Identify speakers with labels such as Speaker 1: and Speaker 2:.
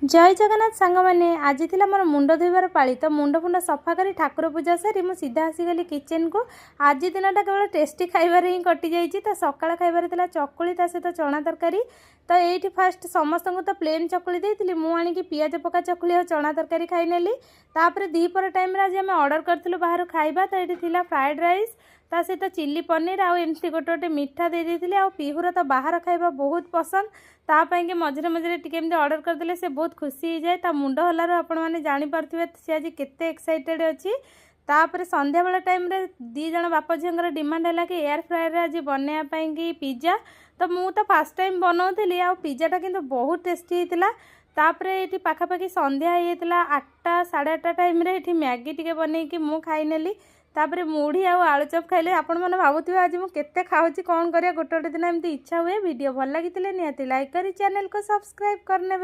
Speaker 1: जय जगन्नाथ सांग मैंने आज थी मोर मुंड धोबार पाली तो मुंड फुंड सफा कर ठाकुर पूजा सारी मुझे सीधा आसीगली किचन को। आज दिनटा केवल टेस्टी खाइबार ही कटि जाइए। तो सकाळ खाइबार था चकुली ता सहित चना तरकारी। तो ये फास्ट समस्त को तो प्लेन चकुली देती मुझे पियाज पका चकुली और चना तरकारी खाई तापर दीपर टाइम आज आम अर्डर करूँ बाहर खाइबा। तो ये थी फ्राइड राइस ता सहित चिल्ली पनीर आमती गोटे गोटे मिठा दे देते। आ पीहुर तो बाहर खाइबा बहुत पसंद तापाई मझे मझे टी अर्डर करदे से बहुत खुशी हो जाए। मुंड हलार आपण मैंने जापे सी आज केते एक्साइटेड अच्छी। तापर संध्या बेला टाइम रे दी जन बाप झीर डिमांड है कि एयर फ्रायर आज बनवाई पिज्जा। तो मु तो फास्ट टाइम बनाऊली आ पिज्जाटा किंतु बहुत टेस्टी होता। तापर ये पाखापाखि संध्या होता 8टा 8:30 टाइम रे ये मैगी टी बनईकि मु खाईनेली। तापर मुढ़ी आलुचप खाइले। आपण मैंने भावुवे आज मुझे खाऊँ कौन करिया गोटे गोटे दिन एमती इच्छा हुए। वीडियो भल लगी निहाती लाइक करी चैनल को सब्सक्राइब करने।